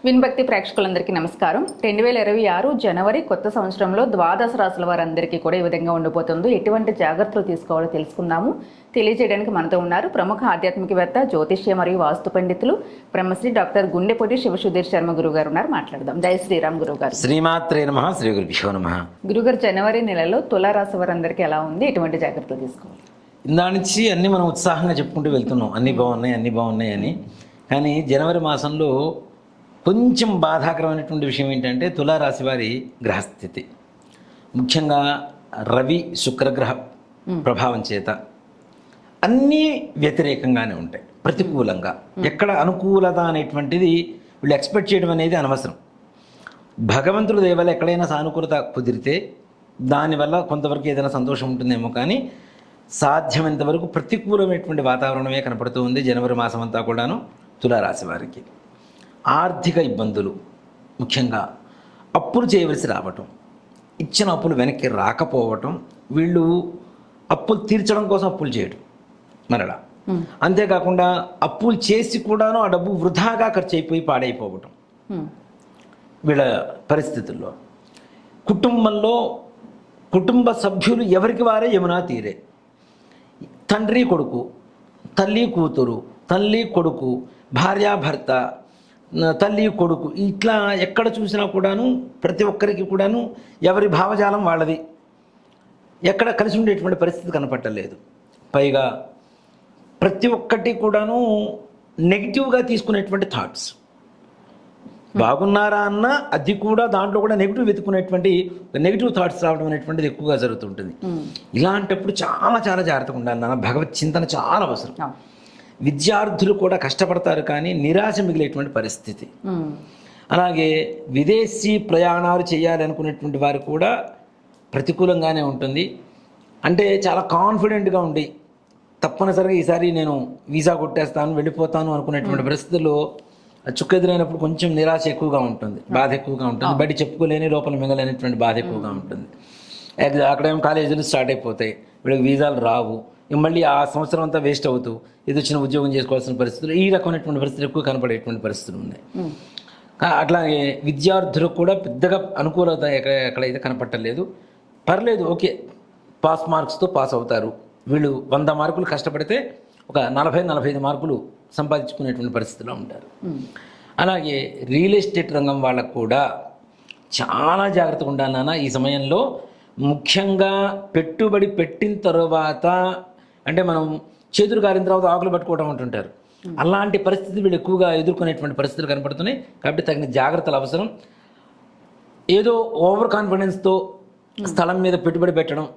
విన్భక్తి ప్రేక్షకులందరికీ నమస్కారం. 2026 జనవరి కొత్త సంవత్సరంలో ద్వాదశ రాశుల వారందరికీ కూడా ఈ విధంగా ఉండబోతుంది. ఎటువంటి జాగ్రత్తలు తీసుకోవాలో తెలుసుకుందాము. తెలియజేయడానికి మనతో ఉన్నారు ప్రముఖ ఆధ్యాత్మికవేత్త, జ్యోతిష్య మరియు వాస్తు పండితులు బ్రహ్మశ్రీ డాక్టర్ గుండెపొడి శివసుధీర్ శర్మ గురువు గారు ఉన్నారు. మాట్లాడదాం. జై శ్రీరామ్ గురువు గారు. శ్రీమాత్రే నమః. శ్రీ గురుభ్యో నమః. గురుగారు, జనవరి నెలలో తులారాశి వారందరికీ ఎలా ఉంది, ఎటువంటి జాగ్రత్తలు తీసుకోవాలి? ఇందా నుంచి అన్ని మనం ఉత్సాహంగా చెప్పుకుంటూ వెళ్తున్నాం, అన్ని బాగున్నాయి అని. కానీ జనవరి మాసంలో కొంచెం బాధాకరమైనటువంటి విషయం ఏంటంటే తులారాశి వారి గ్రహస్థితి, ముఖ్యంగా రవి శుక్రగ్రహ ప్రభావం చేత అన్నీ వ్యతిరేకంగానే ఉంటాయి, ప్రతికూలంగా. ఎక్కడ అనుకూలత అనేటువంటిది వీళ్ళు ఎక్స్పెక్ట్ చేయడం అనేది అనవసరం. భగవంతుడి దయ వల్ల ఎక్కడైనా సానుకూలత కుదిరితే దానివల్ల కొంతవరకు ఏదైనా సంతోషం ఉంటుందేమో, కానీ సాధ్యమైనంత వరకు ప్రతికూలమైనటువంటి వాతావరణమే కనపడుతూ ఉంది జనవరి మాసం అంతా కూడాను. తులారాశి వారికి ఆర్థిక ఇబ్బందులు, ముఖ్యంగా అప్పులు చేయవలసి రావటం, ఇచ్చిన అప్పులు వెనక్కి రాకపోవటం, వీళ్ళు అప్పులు తీర్చడం కోసం అప్పులు చేయడం మరలా. అంతేకాకుండా అప్పులు చేసి కూడాను ఆ డబ్బు వృధాగా ఖర్చు అయిపోయి పాడైపోవటం వీళ్ళ పరిస్థితుల్లో. కుటుంబంలో కుటుంబ సభ్యులు ఎవరికి వారే యమునా తీరే, తండ్రి కొడుకు, తల్లి కూతురు, తల్లి కొడుకు, భార్యాభర్త, తల్లి కొడుకు, ఇట్లా ఎక్కడ చూసినా కూడాను ప్రతి ఒక్కరికి కూడాను ఎవరి భావజాలం వాళ్ళది, ఎక్కడ కలిసి ఉండేటువంటి పరిస్థితి కనపట్టలేదు. పైగా ప్రతి ఒక్కటి కూడాను నెగిటివ్గా తీసుకునేటువంటి థాట్స్. బాగున్నారా అన్న అది కూడా దాంట్లో కూడా నెగిటివ్ వెతుకునేటువంటి నెగిటివ్ థాట్స్ రావడం అనేటువంటిది ఎక్కువగా జరుగుతుంటుంది. ఇలాంటప్పుడు చాలా చాలా జాగ్రత్తగా ఉండాలి నాన్న. భగవత్ చింతన చాలా అవసరం. విద్యార్థులు కూడా కష్టపడతారు, కానీ నిరాశ మిగిలేటువంటి పరిస్థితి. అలాగే విదేశీ ప్రయాణాలు చేయాలి అనుకునేటువంటి వారు కూడా ప్రతికూలంగానే ఉంటుంది. అంటే చాలా కాన్ఫిడెంట్గా ఉండి తప్పనిసరిగా ఈసారి నేను వీసా కొట్టేస్తాను, వెళ్ళిపోతాను అనుకునేటువంటి పరిస్థితుల్లో చుక్కెదురైనప్పుడు కొంచెం నిరాశ ఎక్కువగా ఉంటుంది, బాధ ఎక్కువగా ఉంటుంది. బయట చెప్పుకోలేని లోపల మిగలేనటువంటి బాధ ఎక్కువగా ఉంటుంది. అక్కడేమో కాలేజీలు స్టార్ట్ అయిపోతాయి, వీళ్ళకి వీసాలు రావు, మళ్ళీ ఆ సంవత్సరం అంతా వేస్ట్ అవుతూ ఏదో చిన్న ఉద్యోగం చేసుకోవాల్సిన పరిస్థితులు, ఈ రకమైనటువంటి పరిస్థితులు ఎక్కువ కనపడేటువంటి పరిస్థితులు ఉన్నాయి. అట్లాగే విద్యార్థులకు కూడా పెద్దగా అనుకూలత ఎక్కడైతే కనపట్టలేదు. పర్లేదు, ఓకే, పాస్ మార్క్స్తో పాస్ అవుతారు. వీళ్ళు 100 మార్కులు కష్టపడితే ఒక 40-45 మార్కులు సంపాదించుకునేటువంటి పరిస్థితిలో ఉంటారు. అలాగే రియల్ ఎస్టేట్ రంగం వాళ్ళకు కూడా చాలా జాగ్రత్తగా ఉండాలి నాన్న ఈ సమయంలో. ముఖ్యంగా పెట్టుబడి పెట్టిన తర్వాత, అంటే మనం చేతులు కారిన తర్వాత ఆకులు పట్టుకోవడం అంటుంటారు, అలాంటి పరిస్థితి వీళ్ళు ఎక్కువగా ఎదుర్కొనేటువంటి పరిస్థితులు కనపడుతున్నాయి. కాబట్టి తగిన జాగ్రత్తలు అవసరం. ఏదో ఓవర్ కాన్ఫిడెన్స్తో స్థలం మీద పెట్టుబడి పెట్టడం,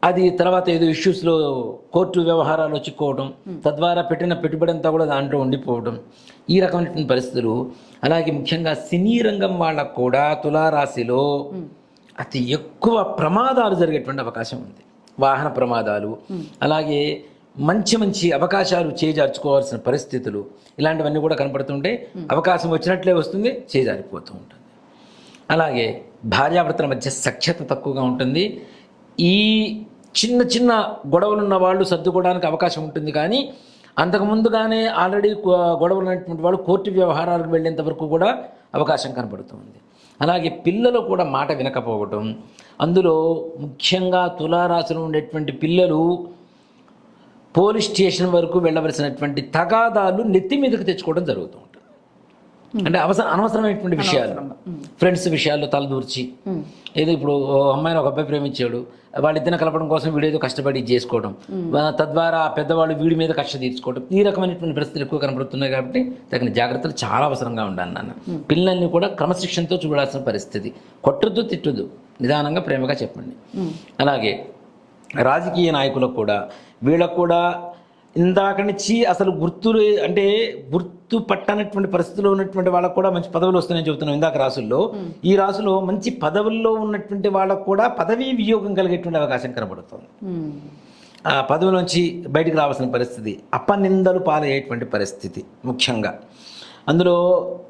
అది తర్వాత ఏదో ఇష్యూస్లో కోర్టు వ్యవహారాలు చిక్కుకోవడం, తద్వారా పెట్టిన పెట్టుబడి అంతా కూడా దాంట్లో ఉండిపోవడం, ఈ రకమైనటువంటి పరిస్థితులు. అలాగే ముఖ్యంగా సినీ రంగం వాళ్ళకు కూడా తులారాశిలో అతి ఎక్కువ ప్రమాదాలు జరిగేటువంటి అవకాశం ఉంది. వాహన ప్రమాదాలు, అలాగే మంచి మంచి అవకాశాలు చేజార్చుకోవాల్సిన పరిస్థితులు, ఇలాంటివన్నీ కూడా కనపడుతుంటే అవకాశం వచ్చినట్లే వస్తుంది, చేజారిపోతూ ఉంటుంది. అలాగే భార్యాభర్తల మధ్య సఖ్యత తక్కువగా ఉంటుంది. ఈ చిన్న చిన్న గొడవలు ఉన్న వాళ్ళు సర్దుకోవడానికి అవకాశం ఉంటుంది, కానీ అంతకుముందుగానే ఆల్రెడీ గొడవలు ఉన్నటువంటి వాళ్ళు కోర్టు వ్యవహారాలకు వెళ్ళేంత వరకు కూడా అవకాశం కనపడుతుంది. అలాగే పిల్లలు కూడా మాట వినకపోవటం, అందులో ముఖ్యంగా తులారాశిలో ఉండేటువంటి పిల్లలు పోలీస్ స్టేషన్ వరకు వెళ్ళవలసినటువంటి తగాదాలు నెత్తి మీదకి తెచ్చుకోవడం జరుగుతూ ఉంటుంది. అంటే అనవసరమైనటువంటి విషయాలు, ఫ్రెండ్స్ విషయాల్లో తలదూర్చి, ఏదో ఇప్పుడు అమ్మాయిని ఒక అబ్బాయి ప్రేమించాడు, వాళ్ళిద్దరిని కలపడం కోసం వీడేదో కష్టపడి చేసుకోవడం, తద్వారా పెద్దవాళ్ళు వీడి మీద కష్ట తీర్చుకోవడం, ఈ రకమైనటువంటి పరిస్థితులు ఎక్కువ కనపడుతున్నాయి. కాబట్టి తగిన జాగ్రత్తలు చాలా అవసరంగా ఉండాలి నాన్న. పిల్లల్ని కూడా క్రమశిక్షణతో చూడాల్సిన పరిస్థితి. కొట్టద్దు, తిట్టద్దు, నిదానంగా ప్రేమగా చెప్పండి. అలాగే రాజకీయ నాయకులకు కూడా, వీళ్ళకు కూడా ఇందాక నుంచి అసలు గుర్తు పట్టనటువంటి పరిస్థితిలో ఉన్నటువంటి వాళ్ళకు కూడా మంచి పదవులు వస్తున్నాయని చెబుతున్నాం. ఇందాక రాసుల్లో, ఈ రాసులో మంచి పదవుల్లో ఉన్నటువంటి వాళ్ళకు కూడా పదవీ వియోగం కలిగేటువంటి అవకాశం కనబడుతుంది. ఆ పదవి నుంచి బయటకు రావాల్సిన పరిస్థితి, అపనిందలు పాలయ్యేటువంటి పరిస్థితి ముఖ్యంగా. అందులో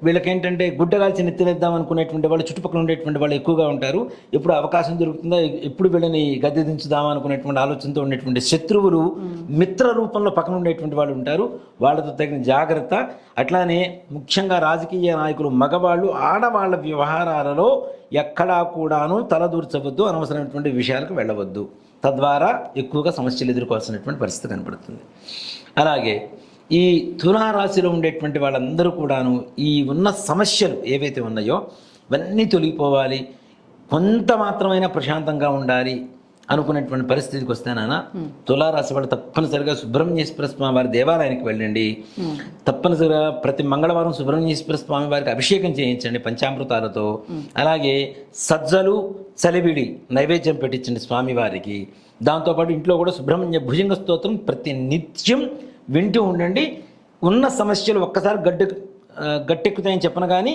వీళ్ళకేంటంటే గుడ్డగాల్చి నెత్తినేద్దాం అనుకునేటువంటి వాళ్ళు చుట్టుపక్కల ఉండేటువంటి వాళ్ళు ఎక్కువగా ఉంటారు. ఎప్పుడు అవకాశం దొరుకుతుందో ఎప్పుడు వీళ్ళని గద్దె దించుదామా అనుకునేటువంటి ఆలోచనతో ఉండేటువంటి శత్రువులు మిత్ర రూపంలో పక్కన ఉండేటువంటి వాళ్ళు ఉంటారు. వాళ్ళతో తగిన జాగ్రత్త. అట్లానే ముఖ్యంగా రాజకీయ నాయకులు మగవాళ్ళు ఆడవాళ్ళ వ్యవహారాలలో ఎక్కడా కూడాను తలదూర్చవద్దు, అనవసరమైనటువంటి విషయాలకు వెళ్ళవద్దు. తద్వారా ఎక్కువగా సమస్యలు ఎదుర్కోవాల్సినటువంటి పరిస్థితి కనపడుతుంది. అలాగే ఈ తులారాశిలో ఉండేటువంటి వాళ్ళందరూ కూడాను ఈ ఉన్న సమస్యలు ఏవైతే ఉన్నాయో ఇవన్నీ తొలగిపోవాలి, కొంత మాత్రమైనా ప్రశాంతంగా ఉండాలి అనుకునేటువంటి పరిస్థితికి వస్తేనైనా తులారాశి వాళ్ళు తప్పనిసరిగా సుబ్రహ్మణ్యేశ్వర స్వామి వారి దేవాలయానికి వెళ్ళండి. తప్పనిసరిగా ప్రతి మంగళవారం సుబ్రహ్మణ్యేశ్వర స్వామి వారికి అభిషేకం చేయించండి పంచామృతాలతో. అలాగే సజ్జలు చలివిడి నైవేద్యం పెట్టించండి స్వామివారికి. దాంతోపాటు ఇంట్లో కూడా సుబ్రహ్మణ్య భుజంగ స్తోత్రం ప్రతి నిత్యం వింటూ ఉండండి. ఉన్న సమస్యలు ఒక్కసారి గట్టెక్కుతాయని చెప్పను కానీ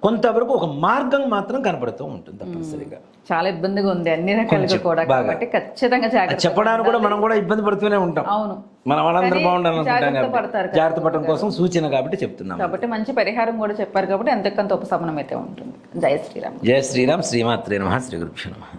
కొంతవరకు ఒక మార్గం మాత్రం కనపడుతూ ఉంటుంది తప్పనిసరిగా. చాలా ఇబ్బందిగా ఉంది అన్ని రకాలుగా కూడా, కాబట్టి ఖచ్చితంగా జాగ్రత్త. చెప్పడానికి కూడా మనం కూడా ఇబ్బంది పడుతూనే ఉంటాం. అవును, మన వాళ్ళందరూ బాగుండాలనుకుంటాం, జాగ్రత్త పడడం కోసం సూచన కాబట్టి చెప్తున్నాం. కాబట్టి మంచి పరిహారం కూడా చెప్పారు కాబట్టి ఎంతకంత ఉపశమనం అయితే ఉంటుంది. జయ శ్రీరామ్. జయ శ్రీరామ్. శ్రీమాత్రే నమః. శ్రీ గురుభ్యో నమః.